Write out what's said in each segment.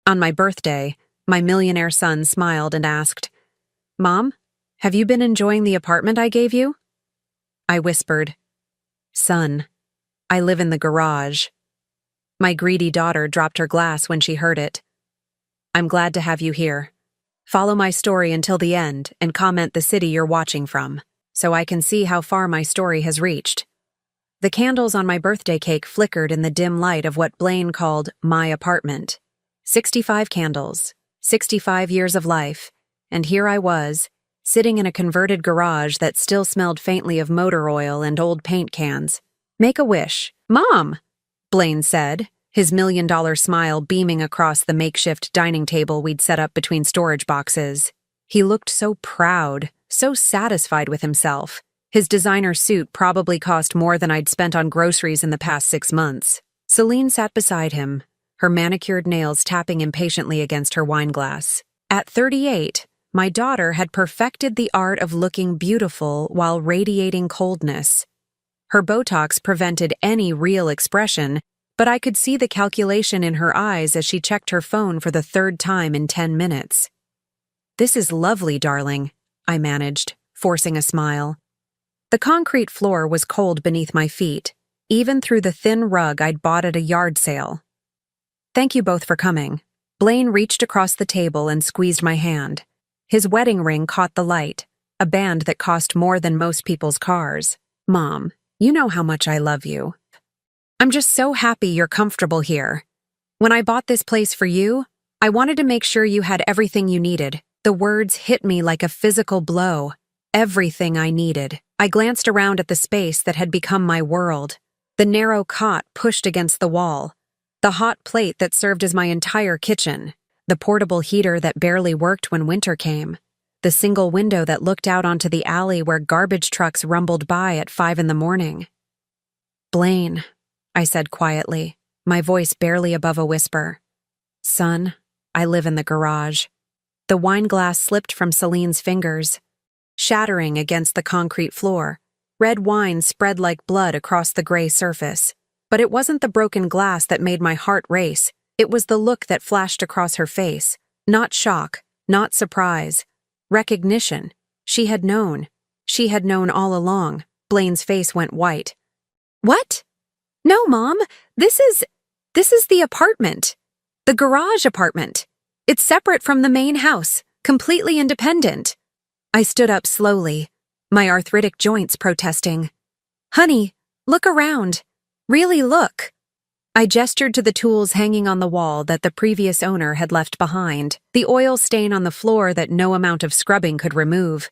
On my birthday, my millionaire son smiled and asked, "Mom, have you been enjoying the apartment I gave you?" I whispered, "Son, I live in the garage." My greedy daughter dropped her glass when she heard it. "I'm glad to have you here. Follow my story until the end and comment the city you're watching from, so I can see how far my story has reached." The candles on my birthday cake flickered in the dim light of what Blaine called my apartment. 65 candles, 65 years of life, and here I was, sitting in a converted garage that still smelled faintly of motor oil and old paint cans. "Make a wish." "Mom," Blaine said, his $1,000,000 smile beaming across the makeshift dining table we'd set up between storage boxes. He looked so proud, so satisfied with himself. His designer suit probably cost more than I'd spent on groceries in the past 6 months. Celine sat beside him, her manicured nails tapping impatiently against her wine glass. At 38, my daughter had perfected the art of looking beautiful while radiating coldness. Her Botox prevented any real expression, but I could see the calculation in her eyes as she checked her phone for the 3rd time in 10 minutes. "This is lovely, darling," I managed, forcing a smile. The concrete floor was cold beneath my feet, even through the thin rug I'd bought at a yard sale. "Thank you both for coming." Blaine reached across the table and squeezed my hand. His wedding ring caught the light, a band that cost more than most people's cars. "Mom, you know how much I love you. I'm just so happy you're comfortable here. When I bought this place for you, I wanted to make sure you had everything you needed." The words hit me like a physical blow. Everything I needed. I glanced around at the space that had become my world. The narrow cot pushed against the wall. The hot plate that served as my entire kitchen. The portable heater that barely worked when winter came. The single window that looked out onto the alley where garbage trucks rumbled by at 5 in the morning. "Blaine," I said quietly, my voice barely above a whisper. "Son, I live in the garage." The wine glass slipped from Celine's fingers, shattering against the concrete floor. Red wine spread like blood across the gray surface. But it wasn't the broken glass that made my heart race. It was the look that flashed across her face. Not shock, not surprise. Recognition. She had known. She had known all along. Blaine's face went white. "What? No, Mom. This is the apartment. The garage apartment. It's separate from the main house, completely independent." I stood up slowly, my arthritic joints protesting. "Honey, look around. Really look." I gestured to the tools hanging on the wall that the previous owner had left behind, the oil stain on the floor that no amount of scrubbing could remove,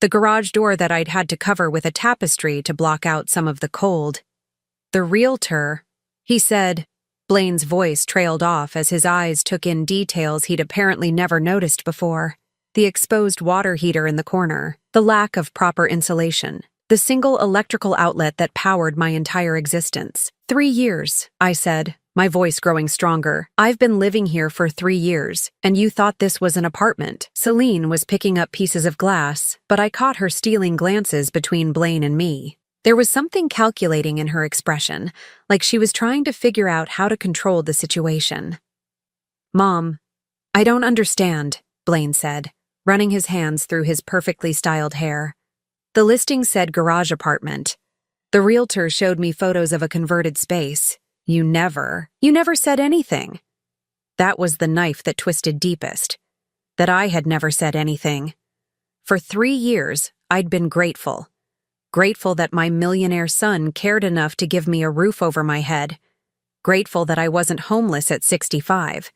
the garage door that I'd had to cover with a tapestry to block out some of the cold. "The realtor," he said. Blaine's voice trailed off as his eyes took in details he'd apparently never noticed before. The exposed water heater in the corner, the lack of proper insulation, the single electrical outlet that powered my entire existence. 3 years, I said, my voice growing stronger. "I've been living here for 3 years, and you thought this was an apartment." Celine was picking up pieces of glass, but I caught her stealing glances between Blaine and me. There was something calculating in her expression, like she was trying to figure out how to control the situation. "Mom, I don't understand," Blaine said, running his hands through his perfectly styled hair. "The listing said garage apartment. The realtor showed me photos of a converted space. You never said anything." That was the knife that twisted deepest. That I had never said anything. For 3 years, I'd been grateful. Grateful that my millionaire son cared enough to give me a roof over my head. Grateful that I wasn't homeless at 65.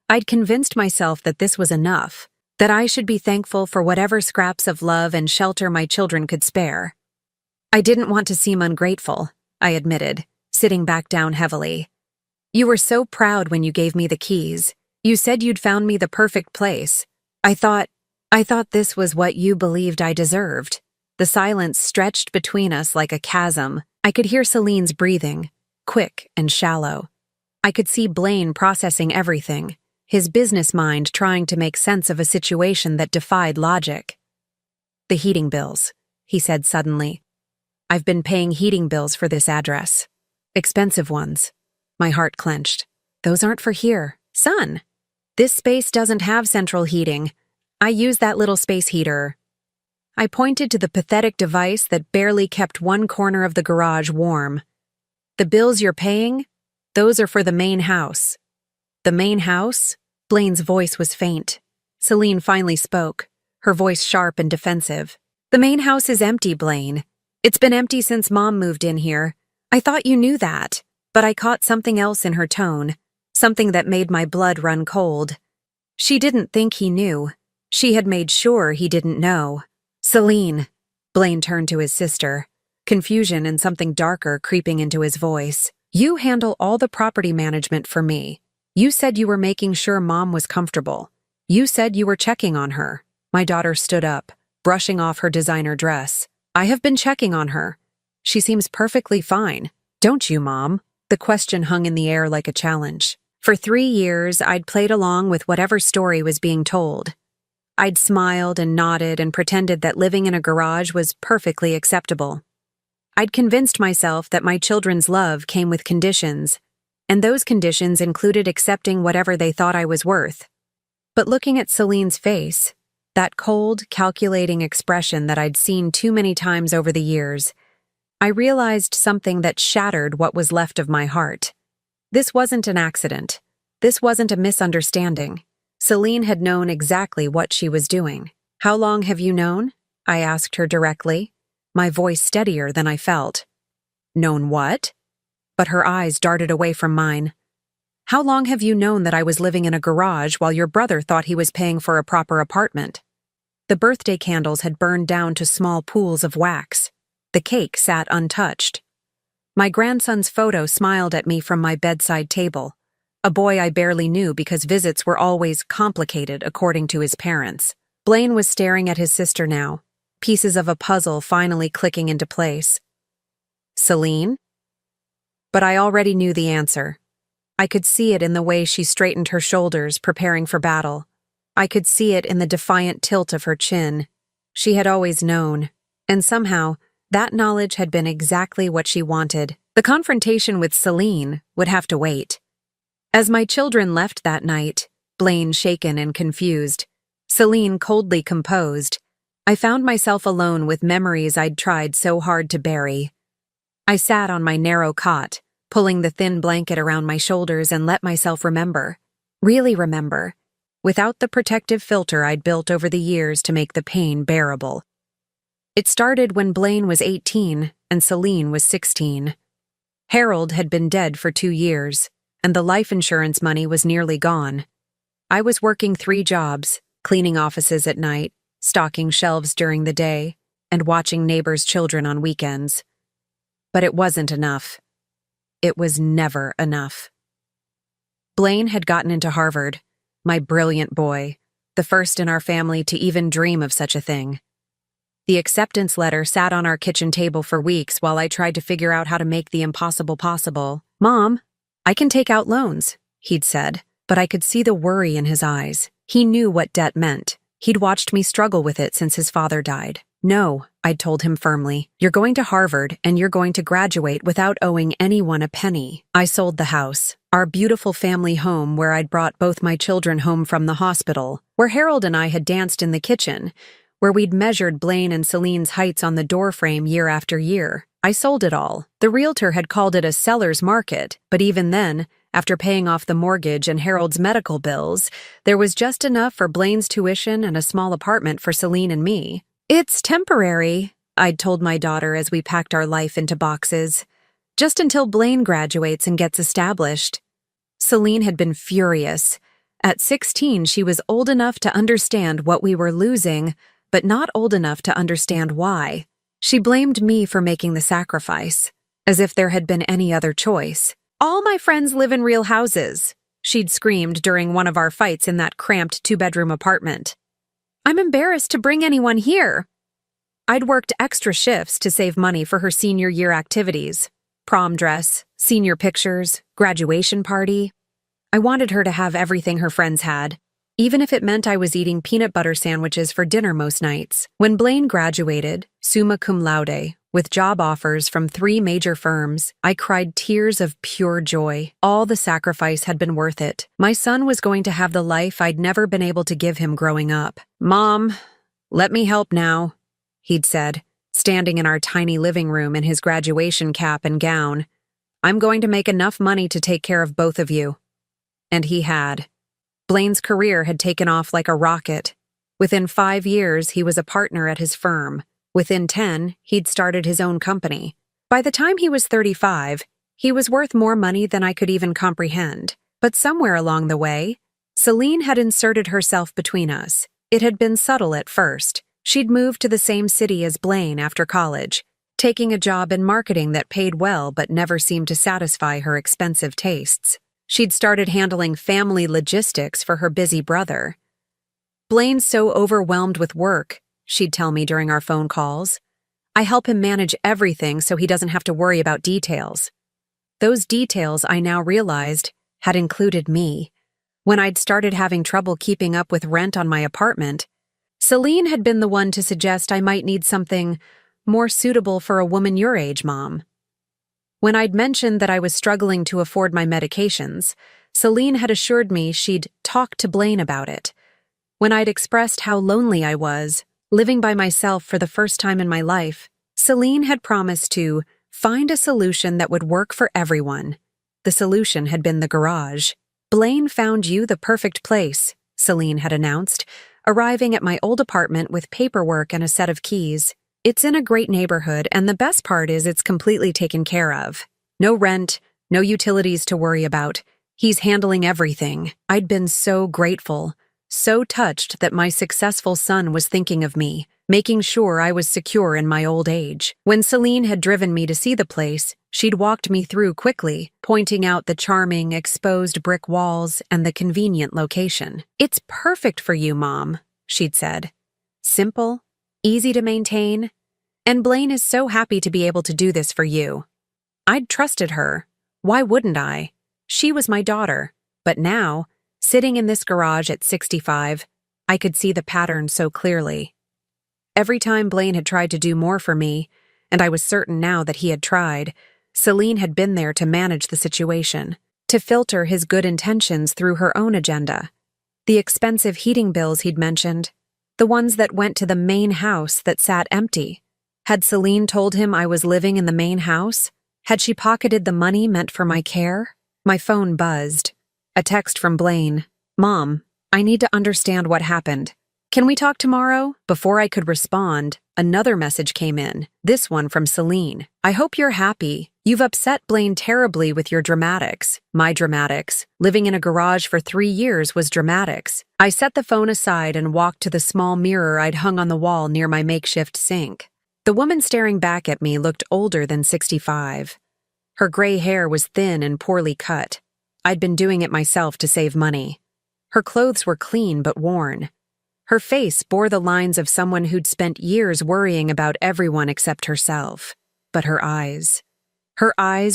I'd convinced myself that this was enough, that I should be thankful for whatever scraps of love and shelter my children could spare. I didn't want to seem ungrateful, I admitted, sitting back down heavily. "You were so proud when you gave me the keys. You said you'd found me the perfect place. I thought this was what you believed I deserved." The silence stretched between us like a chasm. I could hear Celine's breathing, quick and shallow. I could see Blaine processing everything, his business mind trying to make sense of a situation that defied logic. "The heating bills," he said suddenly. "I've been paying heating bills for this address. Expensive ones." My heart clenched. "Those aren't for here, son." This space doesn't have central heating. I use that little space heater. I pointed to the pathetic device that barely kept one corner of the garage warm. The bills you're paying? Those are for the main house. The main house? Blaine's voice was faint. Celine finally spoke, her voice sharp and defensive. The main house is empty, Blaine. It's been empty since Mom moved in here. I thought you knew that, but I caught something else in her tone, something that made my blood run cold. She didn't think he knew. She had made sure he didn't know. Celine. Blaine turned to his sister, confusion and something darker creeping into his voice. You handle all the property management for me. You said you were making sure Mom was comfortable. You said you were checking on her. My daughter stood up, brushing off her designer dress. I have been checking on her. She seems perfectly fine. Don't you, Mom? The question hung in the air like a challenge. For 3 years, I'd played along with whatever story was being told. I'd smiled and nodded and pretended that living in a garage was perfectly acceptable. I'd convinced myself that my children's love came with conditions, and those conditions included accepting whatever they thought I was worth. But looking at Celine's face, that cold, calculating expression that I'd seen too many times over the years, I realized something that shattered what was left of my heart. This wasn't an accident. This wasn't a misunderstanding. Celine had known exactly what she was doing. How long have you known? I asked her directly, my voice steadier than I felt. Known what? But her eyes darted away from mine. How long have you known that I was living in a garage while your brother thought he was paying for a proper apartment? The birthday candles had burned down to small pools of wax. The cake sat untouched. My grandson's photo smiled at me from my bedside table, a boy I barely knew because visits were always complicated according to his parents. Blaine was staring at his sister now, pieces of a puzzle finally clicking into place. Celine? But I already knew the answer. I could see it in the way she straightened her shoulders, preparing for battle. I could see it in the defiant tilt of her chin. She had always known, and somehow, that knowledge had been exactly what she wanted. The confrontation with Celine would have to wait. As my children left that night, Blaine shaken and confused, Celine coldly composed, I found myself alone with memories I'd tried so hard to bury. I sat on my narrow cot, pulling the thin blanket around my shoulders and let myself remember, really remember, without the protective filter I'd built over the years to make the pain bearable. It started when Blaine was 18 and Celine was 16. Harold had been dead for 2 years, and the life insurance money was nearly gone. I was working 3 jobs, cleaning offices at night, stocking shelves during the day, and watching neighbors' children on weekends. But it wasn't enough. It was never enough. Blaine had gotten into Harvard, my brilliant boy, the first in our family to even dream of such a thing. The acceptance letter sat on our kitchen table for weeks while I tried to figure out how to make the impossible possible. Mom, I can take out loans, he'd said, but I could see the worry in his eyes. He knew what debt meant. He'd watched me struggle with it since his father died. No, I'd told him firmly. You're going to Harvard and you're going to graduate without owing anyone a penny. I sold the house, our beautiful family home where I'd brought both my children home from the hospital, where Harold and I had danced in the kitchen, where we'd measured Blaine and Celine's heights on the doorframe year after year. I sold it all. The realtor had called it a seller's market, but even then, after paying off the mortgage and Harold's medical bills, there was just enough for Blaine's tuition and a small apartment for Celine and me. It's temporary, I'd told my daughter as we packed our life into boxes. Just until Blaine graduates and gets established. Celine had been furious. At 16, she was old enough to understand what we were losing, but not old enough to understand why. She blamed me for making the sacrifice, as if there had been any other choice. All my friends live in real houses, she'd screamed during one of our fights in that cramped 2-bedroom apartment. I'm embarrassed to bring anyone here. I'd worked extra shifts to save money for her senior year activities. Prom dress, senior pictures, graduation party. I wanted her to have everything her friends had, even if it meant I was eating peanut butter sandwiches for dinner most nights. When Blaine graduated, summa cum laude, with job offers from 3 major firms. I cried tears of pure joy. All the sacrifice had been worth it. My son was going to have the life I'd never been able to give him growing up. "Mom, let me help now," he'd said, standing in our tiny living room in his graduation cap and gown. "I'm going to make enough money to take care of both of you." And he had. Blaine's career had taken off like a rocket. Within 5 years, he was a partner at his firm. Within 10, he'd started his own company. By the time he was 35, he was worth more money than I could even comprehend. But somewhere along the way, Celine had inserted herself between us. It had been subtle at first. She'd moved to the same city as Blaine after college, taking a job in marketing that paid well but never seemed to satisfy her expensive tastes. She'd started handling family logistics for her busy brother. "Blaine's so overwhelmed with work," she'd tell me during our phone calls. "I help him manage everything so he doesn't have to worry about details." Those details, I now realized, had included me. When I'd started having trouble keeping up with rent on my apartment, Celine had been the one to suggest I might need something more suitable for a woman your age, Mom. When I'd mentioned that I was struggling to afford my medications, Celine had assured me she'd talk to Blaine about it. When I'd expressed how lonely I was, living by myself for the first time in my life, Celine had promised to find a solution that would work for everyone. The solution had been the garage. "Blaine found you the perfect place," Celine had announced, arriving at my old apartment with paperwork and a set of keys. "It's in a great neighborhood, and the best part is it's completely taken care of. No rent, no utilities to worry about. He's handling everything." I'd been so grateful, so touched that my successful son was thinking of me, making sure I was secure in my old age. When Celine had driven me to see the place, she'd walked me through quickly, pointing out the charming, exposed brick walls and the convenient location. "It's perfect for you, Mom," she'd said. "Simple, easy to maintain, and Blaine is so happy to be able to do this for you." I'd trusted her. Why wouldn't I? She was my daughter. But now, sitting in this garage at 65, I could see the pattern so clearly. Every time Blaine had tried to do more for me, and I was certain now that he had tried, Celine had been there to manage the situation, to filter his good intentions through her own agenda. The expensive heating bills he'd mentioned, the ones that went to the main house that sat empty. Had Celine told him I was living in the main house? Had she pocketed the money meant for my care? My phone buzzed. A text from Blaine. "Mom, I need to understand what happened. Can we talk tomorrow?" Before I could respond, another message came in, this one from Celine. "I hope you're happy. You've upset Blaine terribly with your dramatics." My dramatics. Living in a garage for 3 years was dramatics. I set the phone aside and walked to the small mirror I'd hung on the wall near my makeshift sink. The woman staring back at me looked older than 65. Her gray hair was thin and poorly cut. I'd been doing it myself to save money. Her clothes were clean but worn. Her face bore the lines of someone who'd spent years worrying about everyone except herself. But her eyes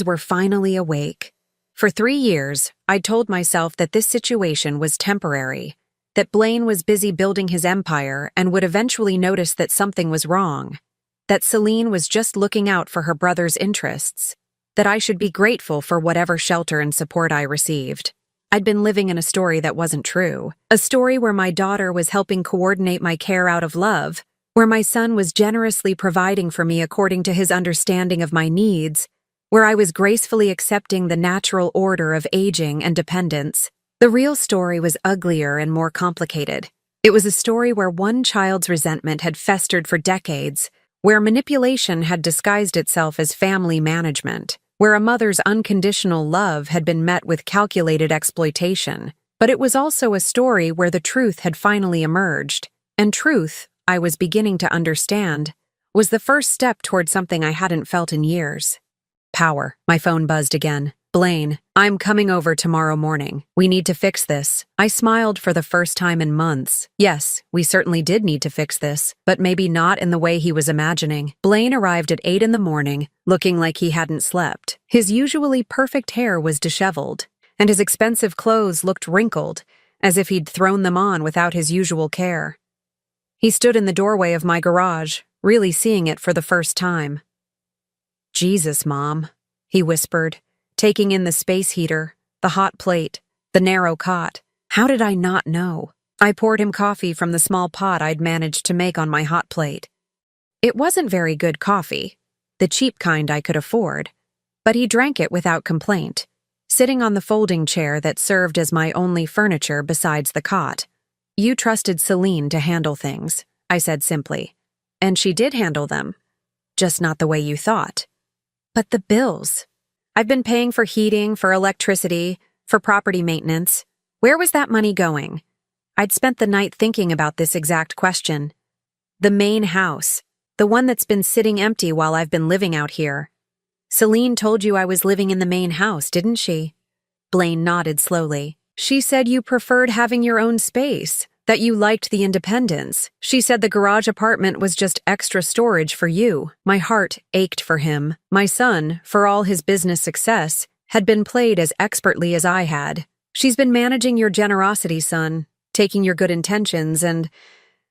were finally awake. For 3 years, I'd told myself that this situation was temporary, that Blaine was busy building his empire and would eventually notice that something was wrong, that Celine was just looking out for her brother's interests, that I should be grateful for whatever shelter and support I received. I'd been living in a story that wasn't true, a story where my daughter was helping coordinate my care out of love, where my son was generously providing for me according to his understanding of my needs, where I was gracefully accepting the natural order of aging and dependence. The real story was uglier and more complicated. It was a story where one child's resentment had festered for decades, where manipulation had disguised itself as family management, where a mother's unconditional love had been met with calculated exploitation. But it was also a story where the truth had finally emerged, and truth, I was beginning to understand, was the first step toward something I hadn't felt in years. Power. My phone buzzed again. "Blaine, I'm coming over tomorrow morning. We need to fix this." I smiled for the first time in months. Yes, we certainly did need to fix this, but maybe not in the way he was imagining. Blaine arrived at 8 in the morning, looking like he hadn't slept. His usually perfect hair was disheveled, and his expensive clothes looked wrinkled, as if he'd thrown them on without his usual care. He stood in the doorway of my garage, really seeing it for the first time. Jesus, Mom, he whispered, taking in the space heater, the hot plate, the narrow cot. How did I not know? I poured him coffee from the small pot I'd managed to make on my hot plate. It wasn't very good coffee, the cheap kind I could afford, but he drank it without complaint, sitting on the folding chair that served as my only furniture besides the cot. You trusted Celine to handle things, I said simply, and she did handle them, just not the way you thought. But the bills. I've been paying for heating, for electricity, for property maintenance. Where was that money going? I'd spent the night thinking about this exact question. The main house, the one that's been sitting empty while I've been living out here. Celine told you I was living in the main house, didn't she? Blaine nodded slowly. She said you preferred having your own space, that you liked the independence. She said the garage apartment was just extra storage for you. My heart ached for him. My son, for all his business success, had been played as expertly as I had. She's been managing your generosity, son, taking your good intentions and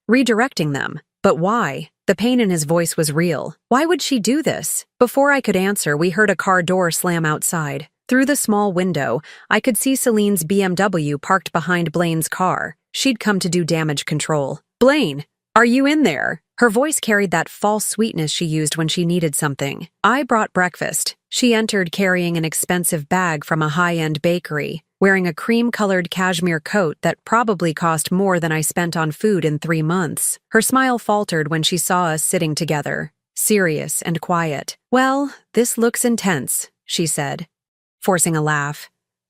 redirecting them. But why? The pain in his voice was real. Why would she do this? Before I could answer, we heard a car door slam outside. Through the small window, I could see Celine's BMW parked behind Blaine's car. She'd come to do damage control. Blaine, are you in there? Her voice carried that false sweetness she used when she needed something. I brought breakfast. She entered carrying an expensive bag from a high-end bakery, wearing a cream-colored cashmere coat that probably cost more than I spent on food in 3 months. Her smile faltered when she saw us sitting together, serious and quiet. Well, this looks intense, she said, forcing a laugh.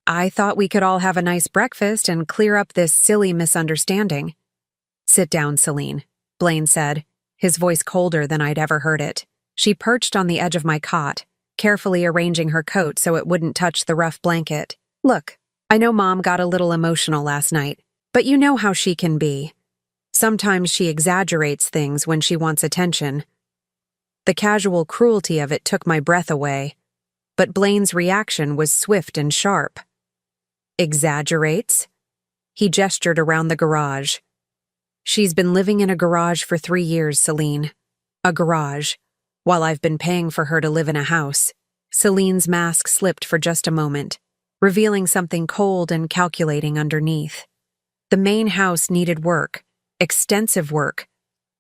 I thought we could all have a nice breakfast and clear up this silly misunderstanding. Sit down, Celine, Blaine said, his voice colder than I'd ever heard it. She perched on the edge of my cot, carefully arranging her coat so it wouldn't touch the rough blanket. Look, I know Mom got a little emotional last night, but you know how she can be. Sometimes she exaggerates things when she wants attention. The casual cruelty of it took my breath away, but Blaine's reaction was swift and sharp. Exaggerates? He gestured around the garage. She's been living in a garage for 3 years, Celine. A garage, while I've been paying for her to live in a house. Celine's mask slipped for just a moment, revealing something cold and calculating underneath. The main house needed work, extensive work.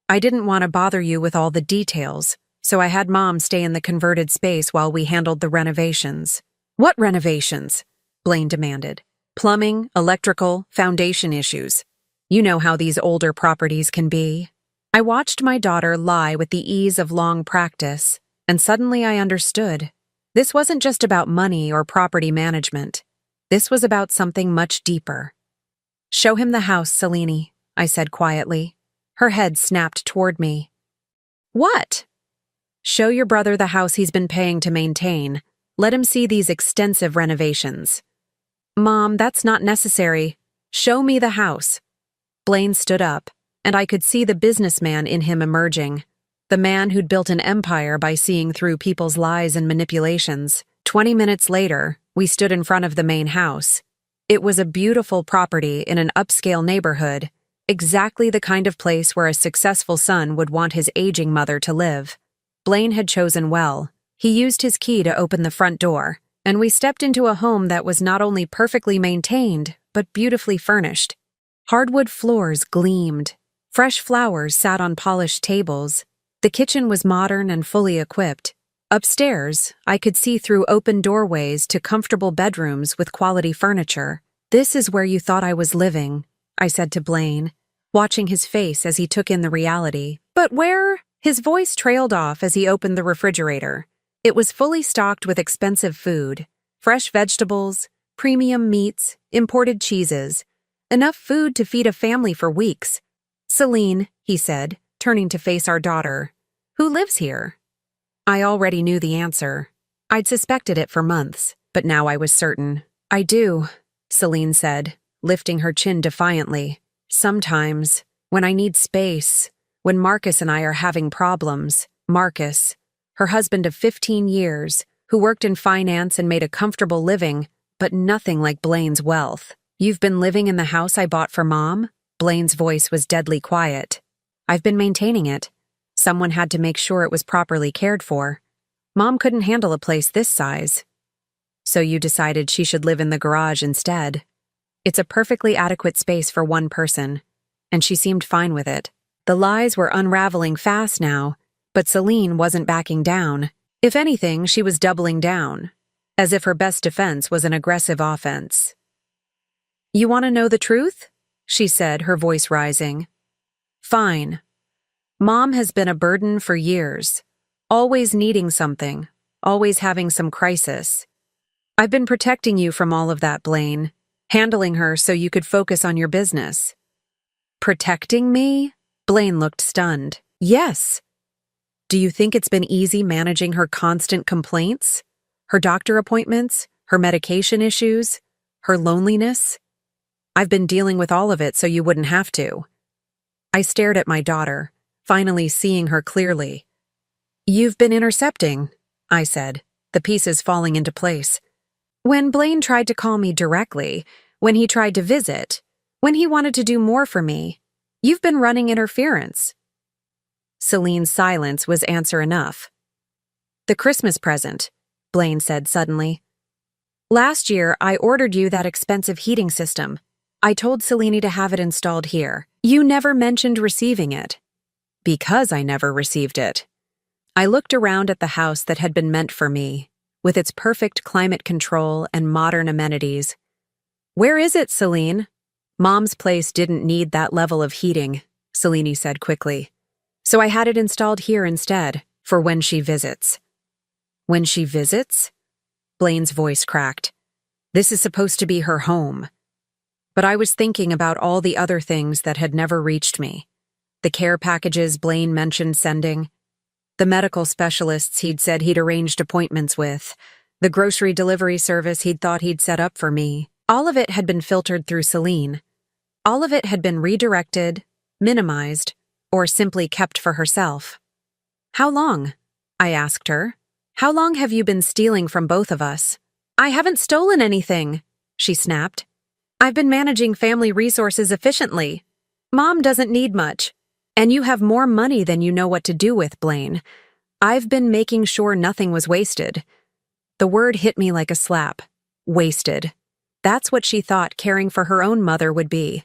I didn't want to bother you with all the details, so I had Mom stay in the converted space while we handled the renovations. What renovations? Blaine demanded. Plumbing, electrical, foundation issues. You know how these older properties can be. I watched my daughter lie with the ease of long practice, and suddenly I understood. This wasn't just about money or property management. This was about something much deeper. Show him the house, Celine, I said quietly. Her head snapped toward me. What? Show your brother the house he's been paying to maintain. Let him see these extensive renovations. Mom, that's not necessary. Show me the house. Blaine stood up, and I could see the businessman in him emerging. The man who'd built an empire by seeing through people's lies and manipulations. 20 minutes later, we stood in front of the main house. It was a beautiful property in an upscale neighborhood, exactly the kind of place where a successful son would want his aging mother to live. Blaine had chosen well. He used his key to open the front door, and we stepped into a home that was not only perfectly maintained, but beautifully furnished. Hardwood floors gleamed. Fresh flowers sat on polished tables. The kitchen was modern and fully equipped. Upstairs, I could see through open doorways to comfortable bedrooms with quality furniture. This is where you thought I was living, I said to Blaine, watching his face as he took in the reality. But where? His voice trailed off as he opened the refrigerator. It was fully stocked with expensive food, fresh vegetables, premium meats, imported cheeses, enough food to feed a family for weeks. Celine, he said, turning to face our daughter, who lives here? I already knew the answer. I'd suspected it for months, but now I was certain. I do, Celine said, lifting her chin defiantly. Sometimes, when I need space, when Marcus and I are having problems. Marcus, her husband of 15 years, who worked in finance and made a comfortable living, but nothing like Blaine's wealth. You've been living in the house I bought for Mom? Blaine's voice was deadly quiet. I've been maintaining it. Someone had to make sure it was properly cared for. Mom couldn't handle a place this size. So you decided she should live in the garage instead. It's a perfectly adequate space for one person, and she seemed fine with it. The lies were unraveling fast now, but Celine wasn't backing down. If anything, she was doubling down, as if her best defense was an aggressive offense. "You want to know the truth?" she said, her voice rising. "Fine. Mom has been a burden for years, always needing something, always having some crisis. I've been protecting you from all of that, Blaine, handling her so you could focus on your business." "Protecting me?" Blaine looked stunned. "Yes. Do you think it's been easy managing her constant complaints? Her doctor appointments? Her medication issues? Her loneliness? I've been dealing with all of it so you wouldn't have to." I stared at my daughter, finally seeing her clearly. "You've been intercepting," I said, the pieces falling into place. "When Blaine tried to call me directly, when he tried to visit, when he wanted to do more for me, you've been running interference." Celine's silence was answer enough. "The Christmas present," Blaine said suddenly. "Last year, I ordered you that expensive heating system. I told Celine to have it installed here. You never mentioned receiving it." "Because I never received it." I looked around at the house that had been meant for me, with its perfect climate control and modern amenities. "Where is it, Celine?" "Mom's place didn't need that level of heating," Celine said quickly. "So I had it installed here instead, for when she visits." "When she visits?" Blaine's voice cracked. "This is supposed to be her home." But I was thinking about all the other things that had never reached me. The care packages Blaine mentioned sending, the medical specialists he'd said he'd arranged appointments with, the grocery delivery service he'd thought he'd set up for me. All of it had been filtered through Celine. All of it had been redirected, minimized, or simply kept for herself. "How long?" I asked her. "How long have you been stealing from both of us?" "I haven't stolen anything," she snapped. "I've been managing family resources efficiently. Mom doesn't need much. And you have more money than you know what to do with, Blaine. I've been making sure nothing was wasted." The word hit me like a slap. Wasted. That's what she thought caring for her own mother would be.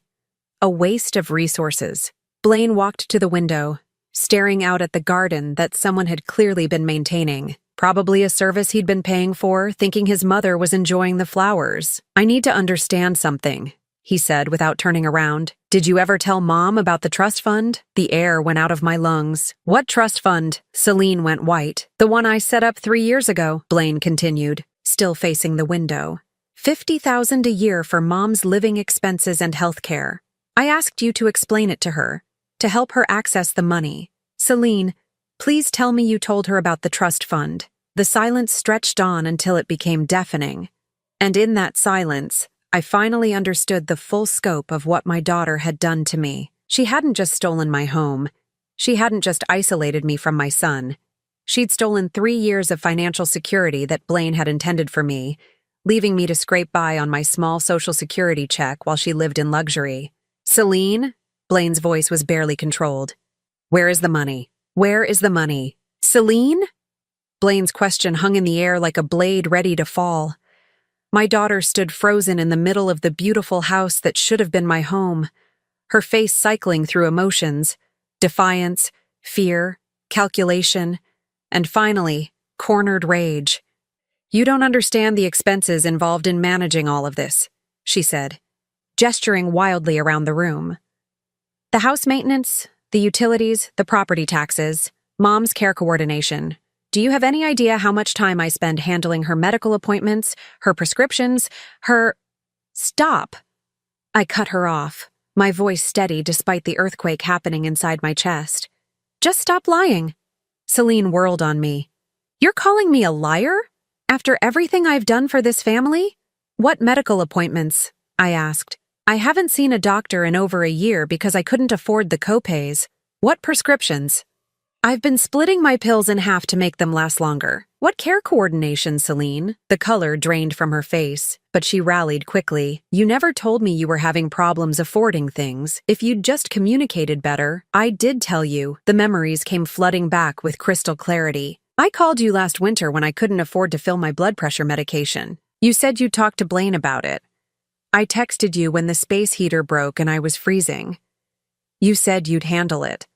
A waste of resources. Blaine walked to the window, staring out at the garden that someone had clearly been maintaining. Probably a service he'd been paying for, thinking his mother was enjoying the flowers. "I need to understand something," he said without turning around. "Did you ever tell Mom about the trust fund?" The air went out of my lungs. "What trust fund?" Celine went white. "The one I set up 3 years ago," Blaine continued, still facing the window. $50,000 a year for Mom's living expenses and health care. I asked you to explain it to her, to help her access the money. Celine, please tell me you told her about the trust fund." The silence stretched on until it became deafening. And in that silence, I finally understood the full scope of what my daughter had done to me. She hadn't just stolen my home. She hadn't just isolated me from my son. She'd stolen 3 years of financial security that Blaine had intended for me, leaving me to scrape by on my small Social Security check while she lived in luxury. "Celine?" Blaine's voice was barely controlled. "Where is the money? Where is the money?" "Celine?" Blaine's question hung in the air like a blade ready to fall. My daughter stood frozen in the middle of the beautiful house that should have been my home, her face cycling through emotions, defiance, fear, calculation, and finally, cornered rage. "You don't understand the expenses involved in managing all of this," she said, gesturing wildly around the room. "The house maintenance, the utilities, the property taxes, Mom's care coordination. Do you have any idea how much time I spend handling her medical appointments, her prescriptions, her—" "Stop!" I cut her off, my voice steady despite the earthquake happening inside my chest. "Just stop lying." Celine whirled on me. "You're calling me a liar? After everything I've done for this family?" "What medical appointments?" I asked. "I haven't seen a doctor in over a year because I couldn't afford the copays." "What prescriptions?" "I've been splitting my pills in half to make them last longer." "What care coordination, Celine?" The color drained from her face, but she rallied quickly. "You never told me you were having problems affording things. If you'd just communicated better." "I did tell you." The memories came flooding back with crystal clarity. I called you last winter when I couldn't afford to fill my blood pressure medication. You said you'd talk to Blaine about it. I texted you when the space heater broke and I was freezing. You said you'd handle it.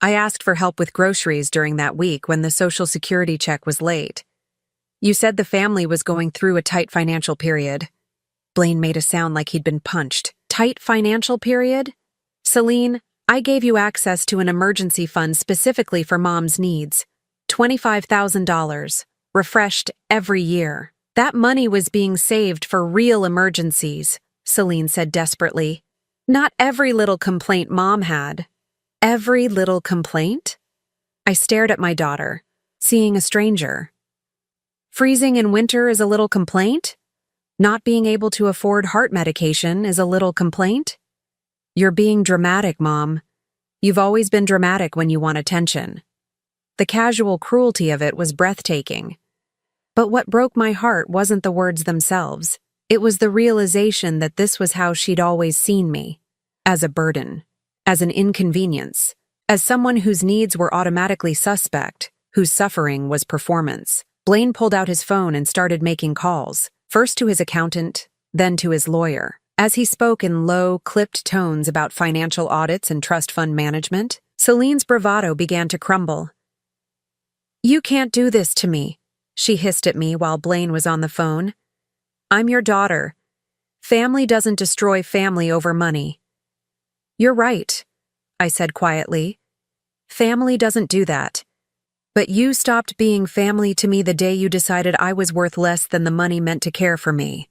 I asked for help with groceries during that week when the Social Security check was late. You said the family was going through a tight financial period. Blaine made a sound like he'd been punched. Tight financial period? Celine, I gave you access to an emergency fund specifically for Mom's needs. $25,000, refreshed every year. That money was being saved for real emergencies, Celine said desperately. Not every little complaint Mom had. Every little complaint? I stared at my daughter, seeing a stranger. Freezing in winter is a little complaint? Not being able to afford heart medication is a little complaint? You're being dramatic, Mom. You've always been dramatic when you want attention. The casual cruelty of it was breathtaking. But what broke my heart wasn't the words themselves. It was the realization that this was how she'd always seen me. As a burden. As an inconvenience. As someone whose needs were automatically suspect, whose suffering was performance. Blaine pulled out his phone and started making calls, first to his accountant, then to his lawyer. As he spoke in low, clipped tones about financial audits and trust fund management, Celine's bravado began to crumble. You can't do this to me, she hissed at me while Blaine was on the phone. I'm your daughter. Family doesn't destroy family over money. You're right, I said quietly. Family doesn't do that. But you stopped being family to me the day you decided I was worth less than the money meant to care for me.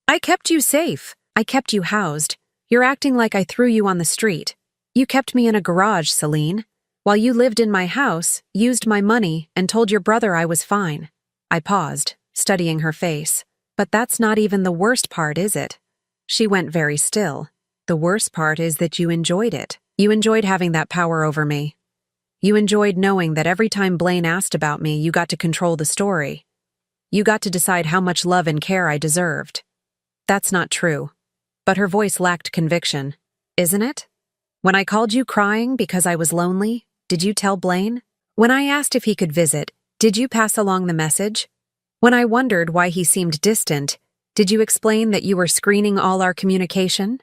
I kept you safe. I kept you housed. You're acting like I threw you on the street. You kept me in a garage, Celine, while you lived in my house, used my money, and told your brother I was fine. I paused, studying her face. But that's not even the worst part, is it? She went very still. The worst part is that you enjoyed it. You enjoyed having that power over me. You enjoyed knowing that every time Blaine asked about me, you got to control the story. You got to decide how much love and care I deserved. That's not true. But her voice lacked conviction. Isn't it? When I called you crying because I was lonely, did you tell Blaine? When I asked if he could visit, did you pass along the message? When I wondered why he seemed distant, did you explain that you were screening all our communication?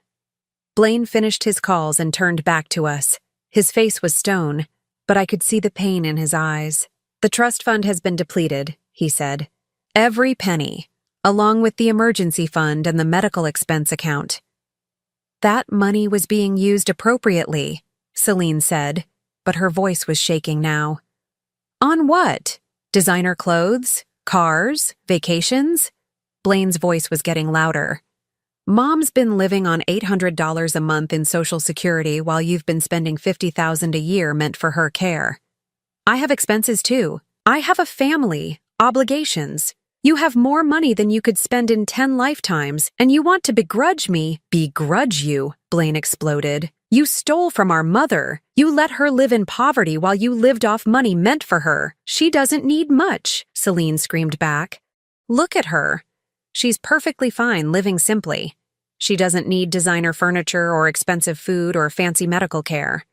Blaine finished his calls and turned back to us. His face was stone, but I could see the pain in his eyes. The trust fund has been depleted, he said. Every penny, along with the emergency fund and the medical expense account. That money was being used appropriately, Celine said, but her voice was shaking now. On what? Designer clothes? Cars? Vacations? Blaine's voice was getting louder. Mom's been living on $800 a month in Social Security while you've been spending $50,000 a year meant for her care. I have expenses too. I have a family, obligations. You have more money than you could spend in 10 lifetimes, and you want to begrudge me. Begrudge you, Blaine exploded. You stole from our mother. You let her live in poverty while you lived off money meant for her. She doesn't need much, Celine screamed back. Look at her. She's perfectly fine living simply. She doesn't need designer furniture or expensive food or fancy medical care.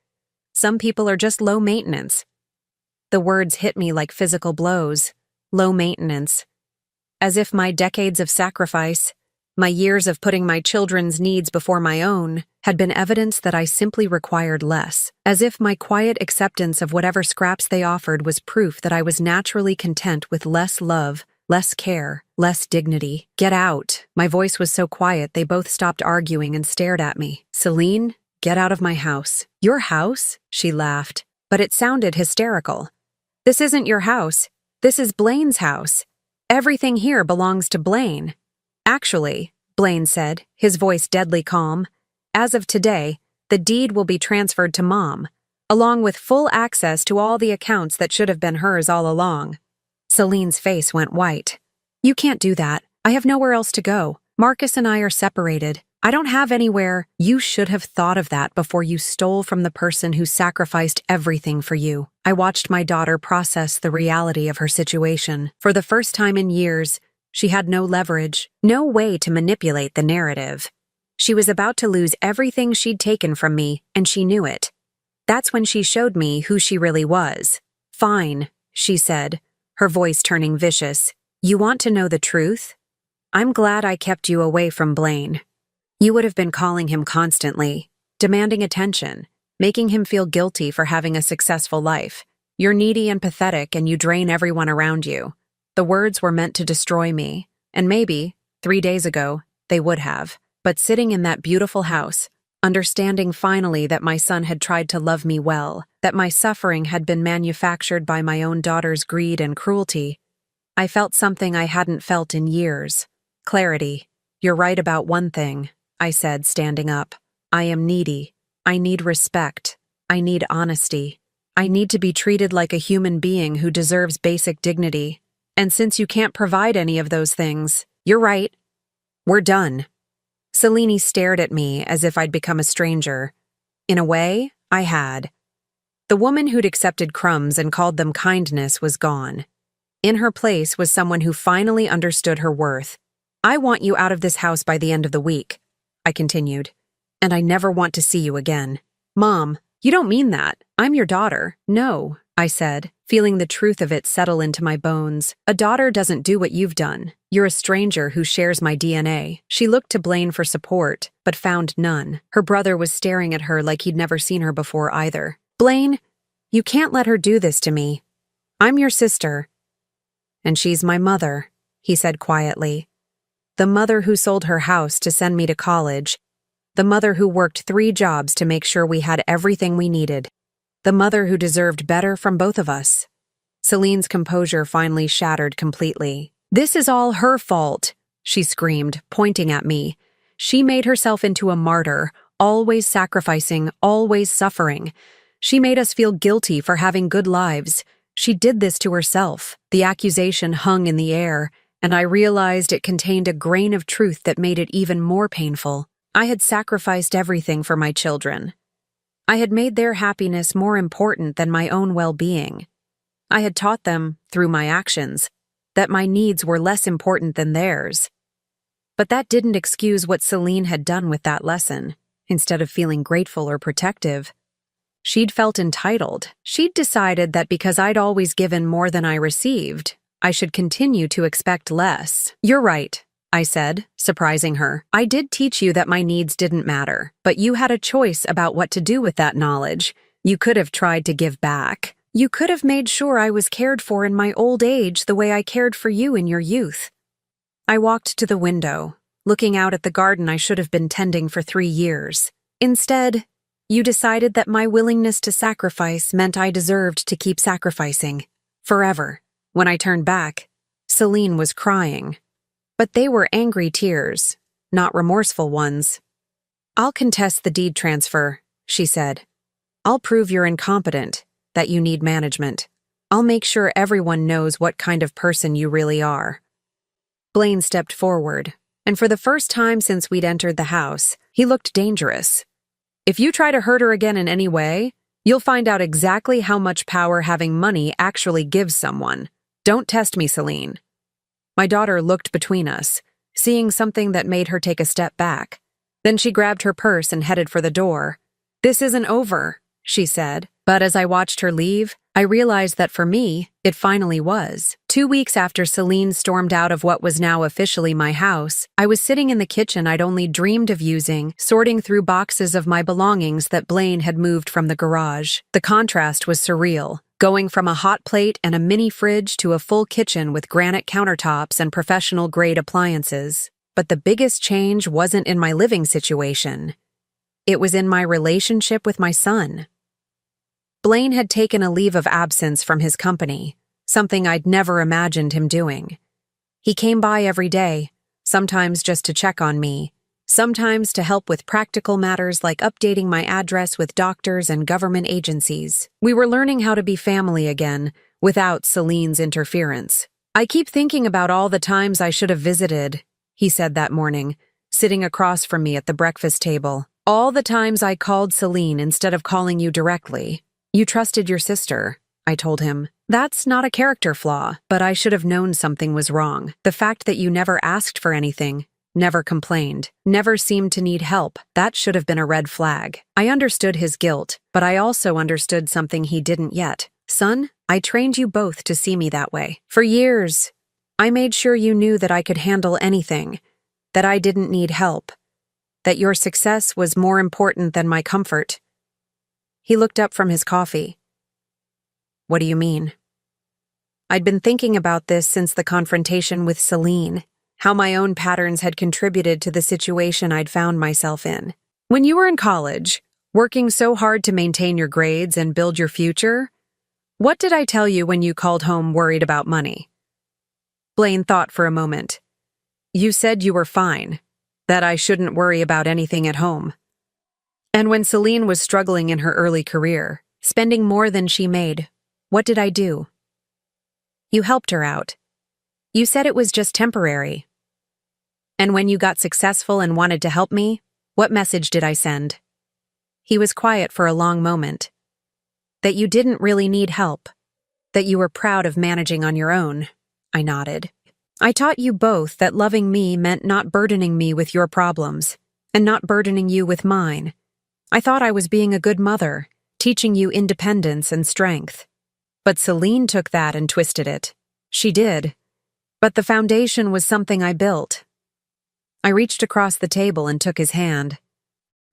Some people are just low maintenance. The words hit me like physical blows. Low maintenance. As if my decades of sacrifice, my years of putting my children's needs before my own, had been evidence that I simply required less. As if my quiet acceptance of whatever scraps they offered was proof that I was naturally content with less love, less care, less dignity. Get out. My voice was so quiet they both stopped arguing and stared at me. Celine, get out of my house. Your house? She laughed, but it sounded hysterical. This isn't your house. This is Blaine's house. Everything here belongs to Blaine. Actually, Blaine said, his voice deadly calm, as of today, the deed will be transferred to Mom, along with full access to all the accounts that should have been hers all along. Celine's face went white. You can't do that. I have nowhere else to go. Marcus and I are separated. I don't have anywhere. You should have thought of that before you stole from the person who sacrificed everything for you. I watched my daughter process the reality of her situation. For the first time in years, she had no leverage, no way to manipulate the narrative. She was about to lose everything she'd taken from me, and she knew it. That's when she showed me who she really was. Fine, she said, her voice turning vicious. You want to know the truth? I'm glad I kept you away from Blaine. You would have been calling him constantly, demanding attention, making him feel guilty for having a successful life. You're needy and pathetic, and you drain everyone around you. The words were meant to destroy me, and maybe, 3 days ago, they would have. But sitting in that beautiful house, understanding finally that my son had tried to love me well, that my suffering had been manufactured by my own daughter's greed and cruelty, I felt something I hadn't felt in years. Clarity. You're right about one thing, I said, standing up. I am needy. I need respect. I need honesty. I need to be treated like a human being who deserves basic dignity. And since you can't provide any of those things, you're right. We're done. Selene stared at me as if I'd become a stranger. In a way, I had. The woman who'd accepted crumbs and called them kindness was gone. In her place was someone who finally understood her worth. I want you out of this house by the end of the week, I continued. And I never want to see you again. Mom, you don't mean that. I'm your daughter. No, I said, feeling the truth of it settle into my bones. A daughter doesn't do what you've done. You're a stranger who shares my DNA. She looked to Blaine for support, but found none. Her brother was staring at her like he'd never seen her before either. Blaine, you can't let her do this to me. I'm your sister. And she's my mother, he said quietly. The mother who sold her house to send me to college. The mother who worked 3 jobs to make sure we had everything we needed. The mother who deserved better from both of us. Selene's composure finally shattered completely. This is all her fault, she screamed, pointing at me. She made herself into a martyr, always sacrificing, always suffering. She made us feel guilty for having good lives. She did this to herself. The accusation hung in the air, and I realized it contained a grain of truth that made it even more painful. I had sacrificed everything for my children. I had made their happiness more important than my own well-being. I had taught them, through my actions, that my needs were less important than theirs. But that didn't excuse what Selene had done with that lesson. Instead of feeling grateful or protective, she'd felt entitled. She'd decided that because I'd always given more than I received, I should continue to expect less. You're right, I said, surprising her. I did teach you that my needs didn't matter, but you had a choice about what to do with that knowledge. You could have tried to give back. You could have made sure I was cared for in my old age the way I cared for you in your youth. I walked to the window, looking out at the garden I should have been tending for 3 years. Instead, you decided that my willingness to sacrifice meant I deserved to keep sacrificing. Forever. When I turned back, Selene was crying. But they were angry tears, not remorseful ones. I'll contest the deed transfer, she said. I'll prove you're incompetent, that you need management. I'll make sure everyone knows what kind of person you really are. Blaine stepped forward, and for the first time since we'd entered the house, he looked dangerous. If you try to hurt her again in any way, you'll find out exactly how much power having money actually gives someone. Don't test me, Selene. My daughter looked between us, seeing something that made her take a step back. Then she grabbed her purse and headed for the door. This isn't over, she said, but as I watched her leave, I realized that for me, it finally was. 2 weeks after Selene stormed out of what was now officially my house, I was sitting in the kitchen I'd only dreamed of using, sorting through boxes of my belongings that Blaine had moved from the garage. The contrast was surreal. Going from a hot plate and a mini fridge to a full kitchen with granite countertops and professional-grade appliances. But the biggest change wasn't in my living situation. It was in my relationship with my son. Blaine had taken a leave of absence from his company, something I'd never imagined him doing. He came by every day, sometimes just to check on me, sometimes to help with practical matters like updating my address with doctors and government agencies. We were learning how to be family again, without Selene's interference. I keep thinking about all the times I should have visited, he said that morning, sitting across from me at the breakfast table. All the times I called Selene instead of calling you directly. You trusted your sister, I told him. That's not a character flaw, but I should have known something was wrong. The fact that you never asked for anything, never complained, never seemed to need help, that should have been a red flag. I understood his guilt, but I also understood something he didn't yet. Son, I trained you both to see me that way. For years, I made sure you knew that I could handle anything, that I didn't need help, that your success was more important than my comfort." He looked up from his coffee. "What do you mean?" I'd been thinking about this since the confrontation with Celine, how my own patterns had contributed to the situation I'd found myself in. When you were in college, working so hard to maintain your grades and build your future, what did I tell you when you called home worried about money? Blaine thought for a moment. You said you were fine, that I shouldn't worry about anything at home. And when Celine was struggling in her early career, spending more than she made, what did I do? You helped her out. You said it was just temporary. And when you got successful and wanted to help me, what message did I send? He was quiet for a long moment. That you didn't really need help. That you were proud of managing on your own. I nodded. I taught you both that loving me meant not burdening me with your problems, and not burdening you with mine. I thought I was being a good mother, teaching you independence and strength. But Celine took that and twisted it. She did. But the foundation was something I built. I reached across the table and took his hand.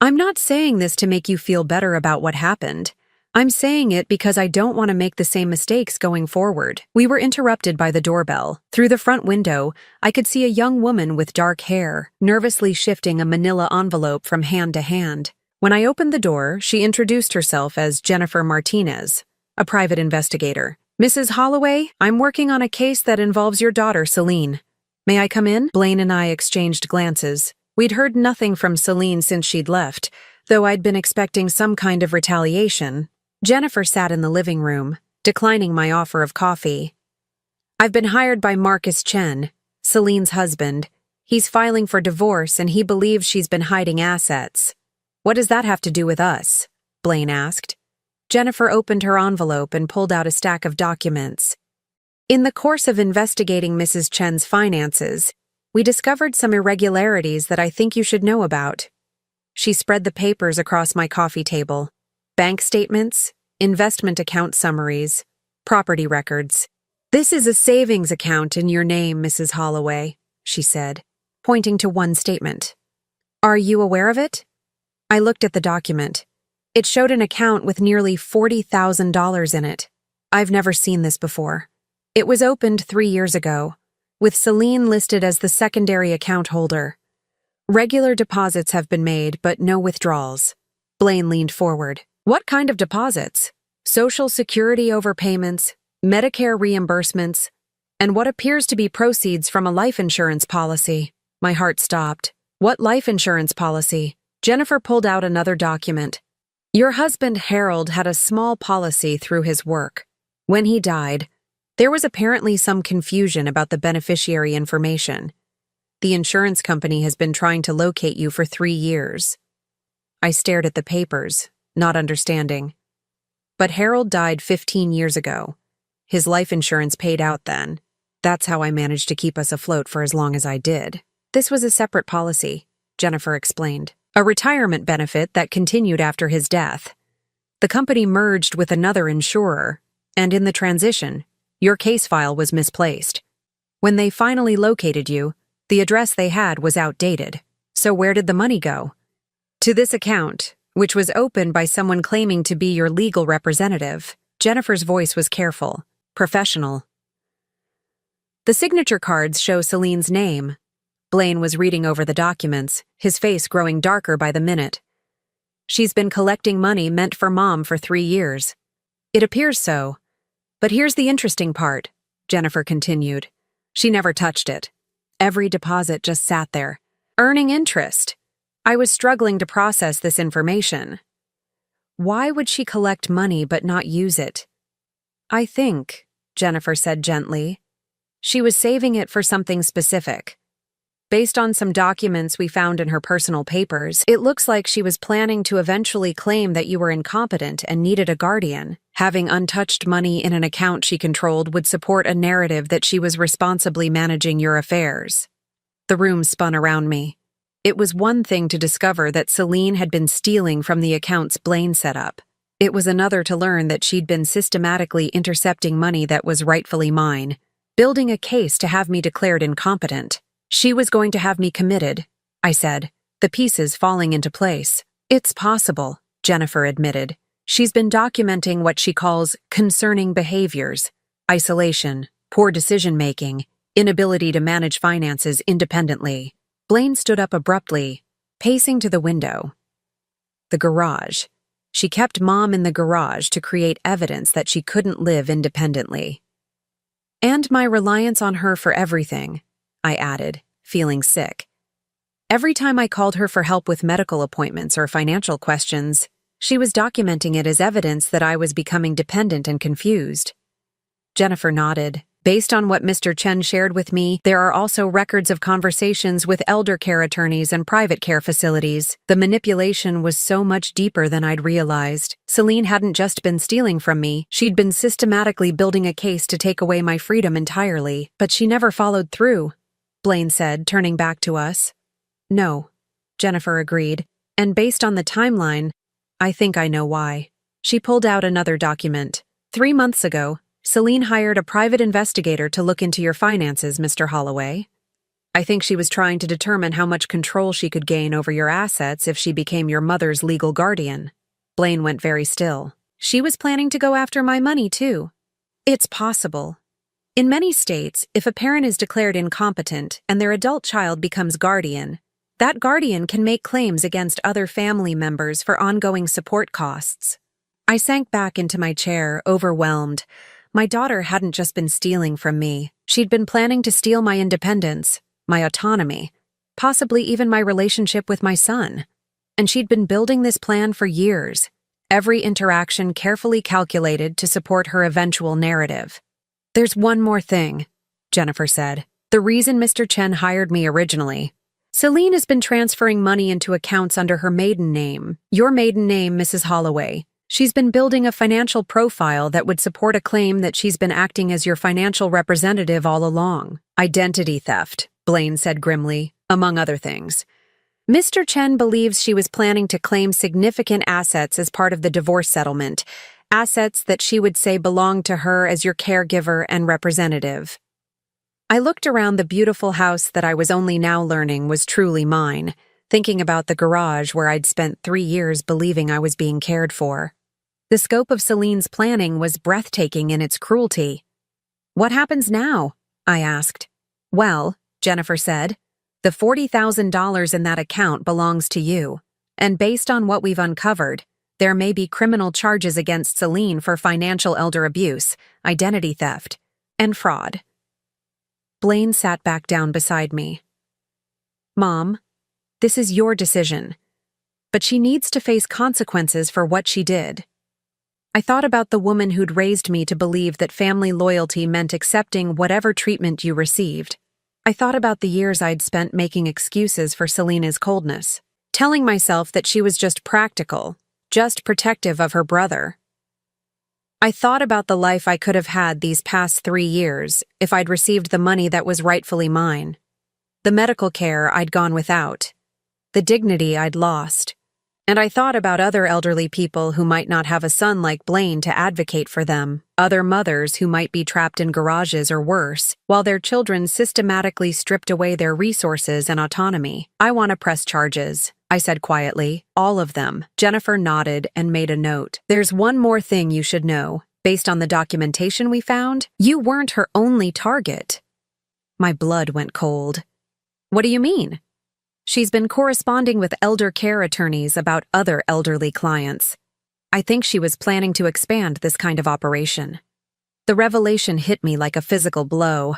I'm not saying this to make you feel better about what happened. I'm saying it because I don't want to make the same mistakes going forward. We were interrupted by the doorbell. Through the front window, I could see a young woman with dark hair, nervously shifting a manila envelope from hand to hand. When I opened the door, she introduced herself as Jennifer Martinez, a private investigator. Mrs. Holloway, I'm working on a case that involves your daughter, Celine. May I come in? Blaine and I exchanged glances. We'd heard nothing from Celine since she'd left, though I'd been expecting some kind of retaliation. Jennifer sat in the living room, declining my offer of coffee. I've been hired by Marcus Chen, Celine's husband. He's filing for divorce and he believes she's been hiding assets. What does that have to do with us? Blaine asked. Jennifer opened her envelope and pulled out a stack of documents. In the course of investigating Mrs. Chen's finances, we discovered some irregularities that I think you should know about. She spread the papers across my coffee table. Bank statements, investment account summaries, property records. This is a savings account in your name, Mrs. Holloway, she said, pointing to one statement. Are you aware of it? I looked at the document. It showed an account with nearly $40,000 in it. I've never seen this before. It was opened 3 years ago, with Celine listed as the secondary account holder. Regular deposits have been made, but no withdrawals. Blaine leaned forward. What kind of deposits? Social Security overpayments, Medicare reimbursements, and what appears to be proceeds from a life insurance policy. My heart stopped. What life insurance policy? Jennifer pulled out another document. Your husband Harold had a small policy through his work. When he died, there was apparently some confusion about the beneficiary information. The insurance company has been trying to locate you for 3 years. I stared at the papers, not understanding. But Harold died 15 years ago. His life insurance paid out then. That's how I managed to keep us afloat for as long as I did. This was a separate policy, Jennifer explained. A retirement benefit that continued after his death. The company merged with another insurer, and in the transition, your case file was misplaced. When they finally located you, the address they had was outdated. So where did the money go? To this account, which was opened by someone claiming to be your legal representative. Jennifer's voice was careful, professional. The signature cards show Celine's name. Blaine was reading over the documents, his face growing darker by the minute. She's been collecting money meant for Mom for 3 years. It appears so. But here's the interesting part, Jennifer continued. She never touched it. Every deposit just sat there, earning interest. I was struggling to process this information. Why would she collect money but not use it? I think, Jennifer said gently, she was saving it for something specific. Based on some documents we found in her personal papers, it looks like she was planning to eventually claim that you were incompetent and needed a guardian. Having untouched money in an account she controlled would support a narrative that she was responsibly managing your affairs. The room spun around me. It was one thing to discover that Celine had been stealing from the accounts Blaine set up, It was another to learn that she'd been systematically intercepting money that was rightfully mine, building a case to have me declared incompetent. She was going to have me committed, I said, the pieces falling into place. It's possible, Jennifer admitted. She's been documenting what she calls concerning behaviors: isolation, poor decision-making, inability to manage finances independently. Blaine stood up abruptly, pacing to the window. The garage. She kept Mom in the garage to create evidence that she couldn't live independently. And my reliance on her for everything, I added, feeling sick. Every time I called her for help with medical appointments or financial questions, she was documenting it as evidence that I was becoming dependent and confused. Jennifer nodded. Based on what Mr. Chen shared with me, there are also records of conversations with elder care attorneys and private care facilities. The manipulation was so much deeper than I'd realized. Celine hadn't just been stealing from me, she'd been systematically building a case to take away my freedom entirely. But she never followed through, Blaine said, turning back to us. No, Jennifer agreed, and based on the timeline, I think I know why. She pulled out another document. 3 months ago, Celine hired a private investigator to look into your finances, Mr. Holloway. I think she was trying to determine how much control she could gain over your assets if she became your mother's legal guardian. Blaine went very still. She was planning to go after my money, too. It's possible. In many states, if a parent is declared incompetent and their adult child becomes guardian, that guardian can make claims against other family members for ongoing support costs. I sank back into my chair, overwhelmed. My daughter hadn't just been stealing from me. She'd been planning to steal my independence, my autonomy, possibly even my relationship with my son. And she'd been building this plan for years, every interaction carefully calculated to support her eventual narrative. There's one more thing, Jennifer said. The reason Mr. Chen hired me originally. Celine has been transferring money into accounts under her maiden name, your maiden name, Mrs. Holloway. She's been building a financial profile that would support a claim that she's been acting as your financial representative all along. Identity theft, Blaine said grimly, among other things. Mr. Chen believes she was planning to claim significant assets as part of the divorce settlement, assets that she would say belonged to her as your caregiver and representative. I looked around the beautiful house that I was only now learning was truly mine, thinking about the garage where I'd spent 3 years believing I was being cared for. The scope of Celine's planning was breathtaking in its cruelty. What happens now? I asked. Well, Jennifer said, the $40,000 in that account belongs to you, and based on what we've uncovered, there may be criminal charges against Celine for financial elder abuse, identity theft, and fraud. Blaine sat back down beside me. Mom, this is your decision, but she needs to face consequences for what she did. I thought about the woman who'd raised me to believe that family loyalty meant accepting whatever treatment you received. I thought about the years I'd spent making excuses for Selena's coldness, telling myself that she was just practical, just protective of her brother. I thought about the life I could have had these past 3 years if I'd received the money that was rightfully mine, the medical care I'd gone without, the dignity I'd lost. And I thought about other elderly people who might not have a son like Blaine to advocate for them, other mothers who might be trapped in garages or worse, while their children systematically stripped away their resources and autonomy. I want to press charges, I said quietly. All of them. Jennifer nodded and made a note. There's one more thing you should know. Based on the documentation we found, you weren't her only target. My blood went cold. What do you mean? She's been corresponding with elder care attorneys about other elderly clients. I think she was planning to expand this kind of operation. The revelation hit me like a physical blow.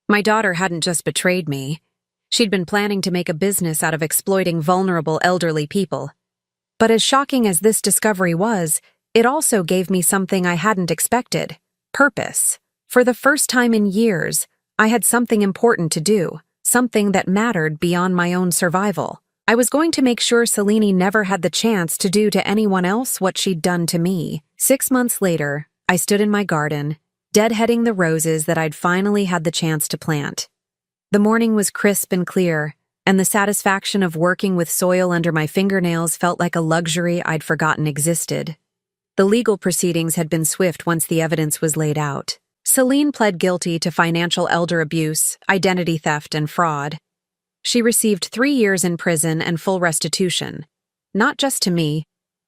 My daughter hadn't just betrayed me. She'd been planning to make a business out of exploiting vulnerable elderly people. But as shocking as this discovery was, it also gave me something I hadn't expected: purpose. For the first time in years, I had something important to do. Something that mattered beyond my own survival. I was going to make sure Celine never had the chance to do to anyone else what she'd done to me. 6 months later, I stood in my garden, deadheading the roses that I'd finally had the chance to plant. The morning was crisp and clear, and the satisfaction of working with soil under my fingernails felt like a luxury I'd forgotten existed. The legal proceedings had been swift once the evidence was laid out. Celine pled guilty to financial elder abuse, identity theft, and fraud. She received 3 years in prison and full restitution, not just to me,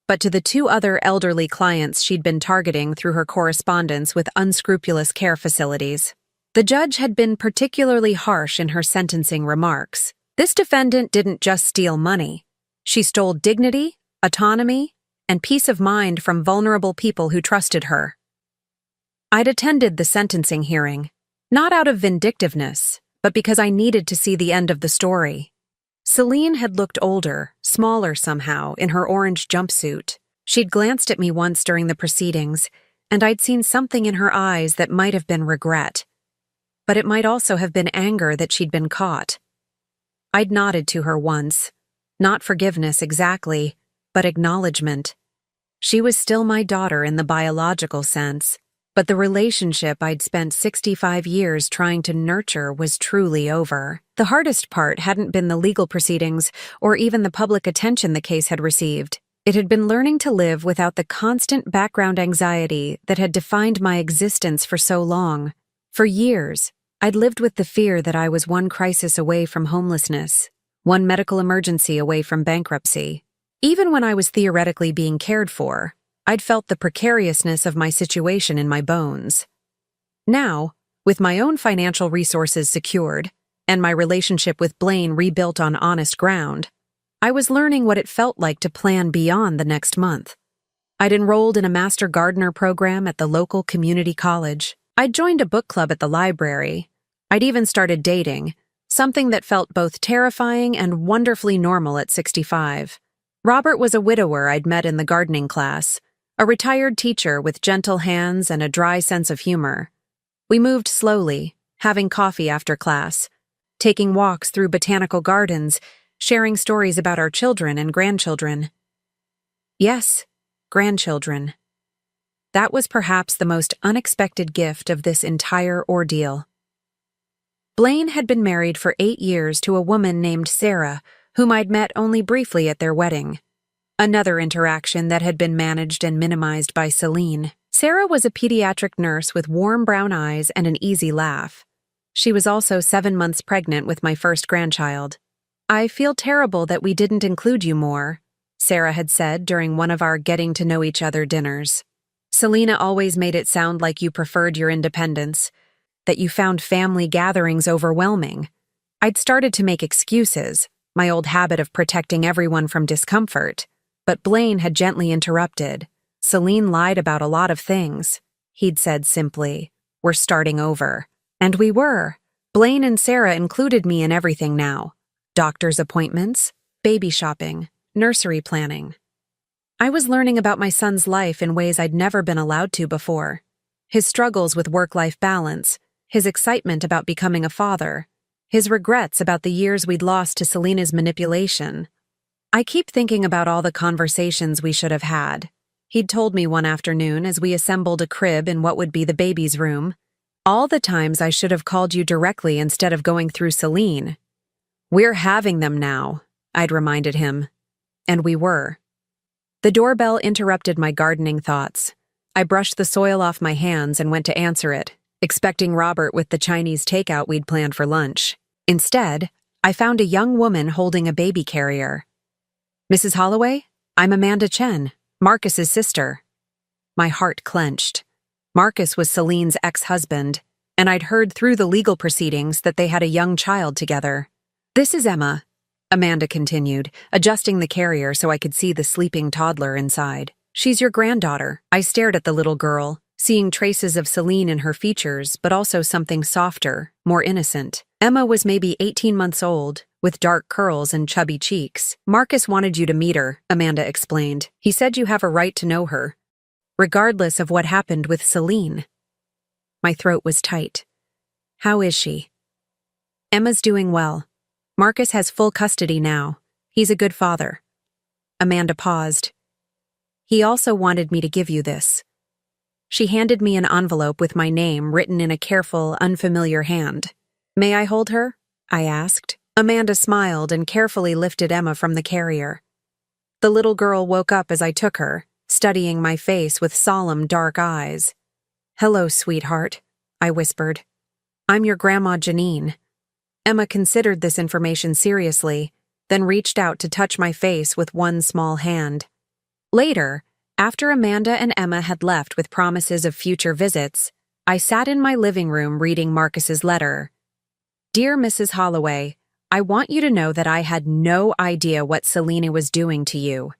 but to the 2 other elderly clients she'd been targeting through her correspondence with unscrupulous care facilities. The judge had been particularly harsh in her sentencing remarks. This defendant didn't just steal money. She stole dignity, autonomy, and peace of mind from vulnerable people who trusted her. I'd attended the sentencing hearing, not out of vindictiveness, but because I needed to see the end of the story. Celine had looked older, smaller somehow, in her orange jumpsuit. She'd glanced at me once during the proceedings, and I'd seen something in her eyes that might have been regret. But it might also have been anger that she'd been caught. I'd nodded to her once, not forgiveness exactly, but acknowledgement. She was still my daughter in the biological sense, but the relationship I'd spent 65 years trying to nurture was truly over. The hardest part hadn't been the legal proceedings or even the public attention the case had received. It had been learning to live without the constant background anxiety that had defined my existence for so long. For years, I'd lived with the fear that I was one crisis away from homelessness, one medical emergency away from bankruptcy. Even when I was theoretically being cared for, I'd felt the precariousness of my situation in my bones. Now, with my own financial resources secured, and my relationship with Blaine rebuilt on honest ground, I was learning what it felt like to plan beyond the next month. I'd enrolled in a Master Gardener program at the local community college. I'd joined a book club at the library. I'd even started dating, something that felt both terrifying and wonderfully normal at 65. Robert was a widower I'd met in the gardening class, a retired teacher with gentle hands and a dry sense of humor. We moved slowly, having coffee after class, taking walks through botanical gardens, sharing stories about our children and grandchildren. Yes, grandchildren. That was perhaps the most unexpected gift of this entire ordeal. Blaine had been married for 8 years to a woman named Sarah, whom I'd met only briefly at their wedding. Another interaction that had been managed and minimized by Celine. Sarah was a pediatric nurse with warm brown eyes and an easy laugh. She was also 7 months pregnant with my first grandchild. "I feel terrible that we didn't include you more," Sarah had said during one of our getting-to-know-each-other dinners. "Selena always made it sound like you preferred your independence, that you found family gatherings overwhelming." I'd started to make excuses, my old habit of protecting everyone from discomfort, but Blaine had gently interrupted. "Celine lied about a lot of things," he'd said simply. "We're starting over." And we were. Blaine and Sarah included me in everything now. Doctor's appointments, baby shopping, nursery planning. I was learning about my son's life in ways I'd never been allowed to before. His struggles with work-life balance, his excitement about becoming a father, his regrets about the years we'd lost to Selena's manipulation. I keep thinking about all the conversations we should have had. He'd told me one afternoon as we assembled a crib in what would be the baby's room. "All the times I should have called you directly instead of going through Celine." "We're having them now," I'd reminded him. And we were. The doorbell interrupted my gardening thoughts. I brushed the soil off my hands and went to answer it, expecting Robert with the Chinese takeout we'd planned for lunch. Instead, I found a young woman holding a baby carrier. "Mrs. Holloway, I'm Amanda Chen, Marcus's sister." My heart clenched. Marcus was Celine's ex-husband, and I'd heard through the legal proceedings that they had a young child together. "This is Emma," Amanda continued, adjusting the carrier so I could see the sleeping toddler inside. "She's your granddaughter." I stared at the little girl, seeing traces of Celine in her features, but also something softer, more innocent. Emma was maybe 18 months old, with dark curls and chubby cheeks. "Marcus wanted you to meet her," Amanda explained. "He said you have a right to know her, regardless of what happened with Celine." My throat was tight. "How is she?" "Emma's doing well. Marcus has full custody now. He's a good father." Amanda paused. "He also wanted me to give you this." She handed me an envelope with my name written in a careful, unfamiliar hand. "May I hold her?" I asked. Amanda smiled and carefully lifted Emma from the carrier. The little girl woke up as I took her, studying my face with solemn dark eyes. "Hello, sweetheart," I whispered. "I'm your grandma Janine." Emma considered this information seriously, then reached out to touch my face with one small hand. Later, after Amanda and Emma had left with promises of future visits, I sat in my living room reading Marcus's letter. "Dear Mrs. Holloway, I want you to know that I had no idea what Selena was doing to you.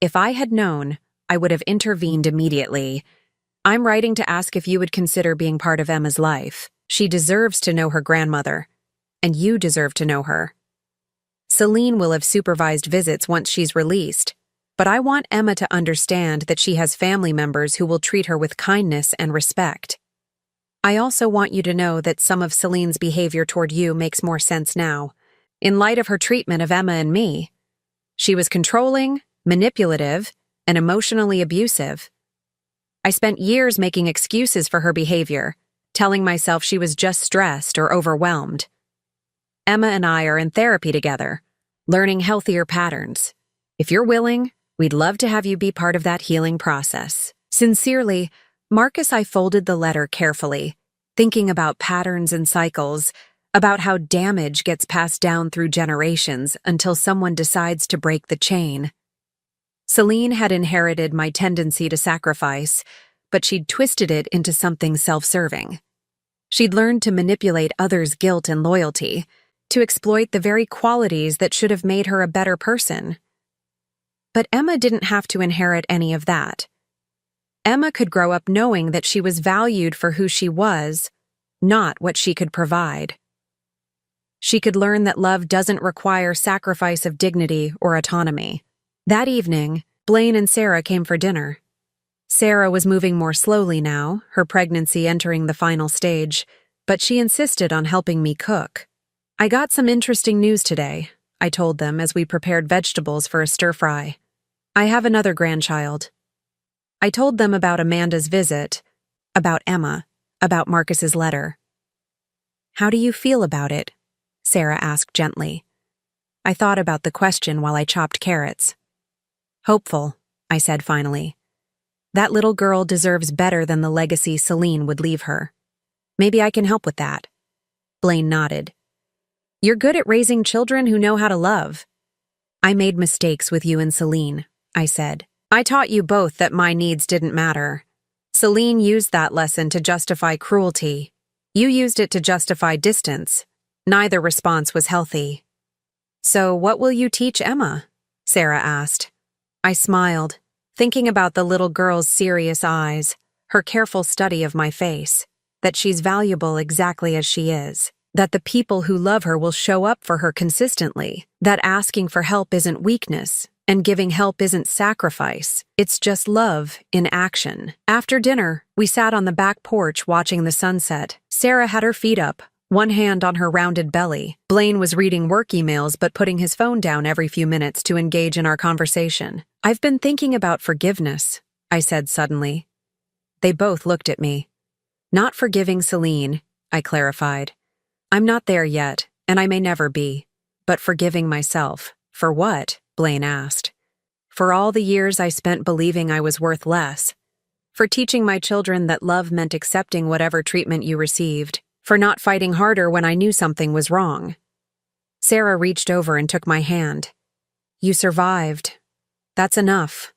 If I had known, I would have intervened immediately. I'm writing to ask if you would consider being part of Emma's life. She deserves to know her grandmother, and you deserve to know her. Celine will have supervised visits once she's released, but I want Emma to understand that she has family members who will treat her with kindness and respect. I also want you to know that some of Celine's behavior toward you makes more sense now, in light of her treatment of Emma and me. She was controlling, manipulative, and emotionally abusive. I spent years making excuses for her behavior, telling myself she was just stressed or overwhelmed. Emma and I are in therapy together, learning healthier patterns. If you're willing, we'd love to have you be part of that healing process. Sincerely, Marcus." I folded the letter carefully, thinking about patterns and cycles, about how damage gets passed down through generations until someone decides to break the chain. Celine had inherited my tendency to sacrifice, but she'd twisted it into something self-serving. She'd learned to manipulate others' guilt and loyalty, to exploit the very qualities that should have made her a better person. But Emma didn't have to inherit any of that. Emma could grow up knowing that she was valued for who she was, not what she could provide. She could learn that love doesn't require sacrifice of dignity or autonomy. That evening, Blaine and Sarah came for dinner. Sarah was moving more slowly now, her pregnancy entering the final stage, but she insisted on helping me cook. "I got some interesting news today," I told them as we prepared vegetables for a stir-fry. "I have another grandchild." I told them about Amanda's visit, about Emma, about Marcus's letter. "How do you feel about it?" Sarah asked gently. I thought about the question while I chopped carrots. "Hopeful," I said finally. "That little girl deserves better than the legacy Celine would leave her. Maybe I can help with that." Blaine nodded. "You're good at raising children who know how to love." "I made mistakes with you and Celine," I said. "I taught you both that my needs didn't matter. Celine used that lesson to justify cruelty. You used it to justify distance. Neither response was healthy." "So what will you teach Emma?" Sarah asked. I smiled, thinking about the little girl's serious eyes, her careful study of my face, that she's valuable exactly as she is, that the people who love her will show up for her consistently, that asking for help isn't weakness, and giving help isn't sacrifice, it's just love in action. After dinner, we sat on the back porch watching the sunset. Sarah had her feet up, one hand on her rounded belly. Blaine was reading work emails but putting his phone down every few minutes to engage in our conversation. "I've been thinking about forgiveness," I said suddenly. They both looked at me. "Not forgiving Celine," I clarified. "I'm not there yet, and I may never be. But forgiving myself." "For what?" Blaine asked. "For all the years I spent believing I was worth less. For teaching my children that love meant accepting whatever treatment you received. For not fighting harder when I knew something was wrong." Sarah reached over and took my hand. "You survived. That's enough."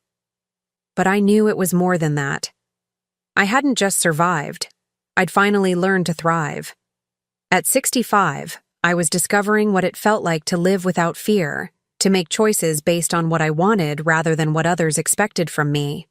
But I knew it was more than that. I hadn't just survived. I'd finally learned to thrive. At 65, I was discovering what it felt like to live without fear, to make choices based on what I wanted rather than what others expected from me.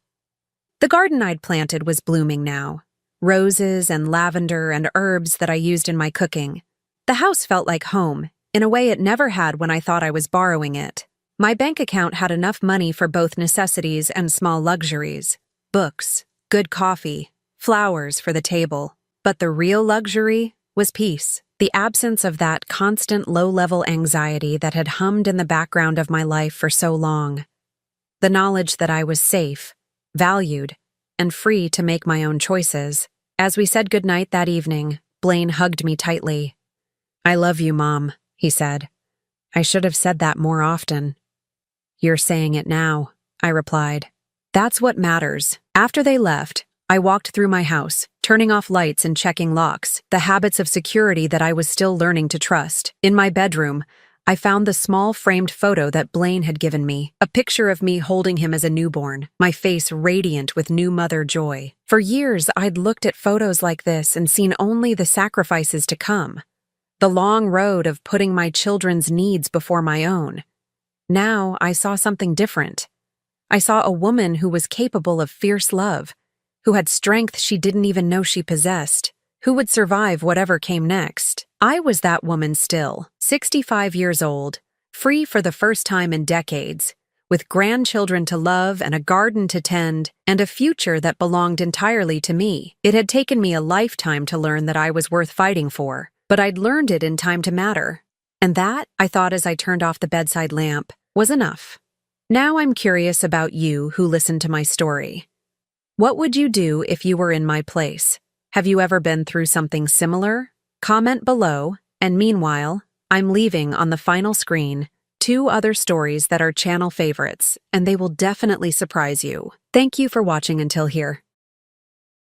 The garden I'd planted was blooming now. Roses and lavender and herbs that I used in my cooking. The house felt like home, in a way it never had when I thought I was borrowing it. My bank account had enough money for both necessities and small luxuries. Books, good coffee, flowers for the table. But the real luxury was peace. The absence of that constant low-level anxiety that had hummed in the background of my life for so long. The knowledge that I was safe, valued, and free to make my own choices. As we said goodnight that evening, Blaine hugged me tightly. "I love you, Mom," he said. "I should have said that more often." "You're saying it now," I replied. That's what matters. After they left, I walked through my house, turning off lights and checking locks, the habits of security that I was still learning to trust. In my bedroom, I found the small framed photo that Blaine had given me, a picture of me holding him as a newborn, my face radiant with new mother joy. For years, I'd looked at photos like this and seen only the sacrifices to come, the long road of putting my children's needs before my own. Now I saw something different. I saw a woman who was capable of fierce love, who had strength she didn't even know she possessed, who would survive whatever came next. I was that woman still, 65 years old, free for the first time in decades, with grandchildren to love and a garden to tend, and a future that belonged entirely to me. It had taken me a lifetime to learn that I was worth fighting for, but I'd learned it in time to matter. And that, I thought as I turned off the bedside lamp, was enough. Now I'm curious about you who listened to my story. What would you do if you were in my place? Have you ever been through something similar? Comment below, and meanwhile, I'm leaving on the final screen 2 other stories that are channel favorites, and they will definitely surprise you. Thank you for watching until here.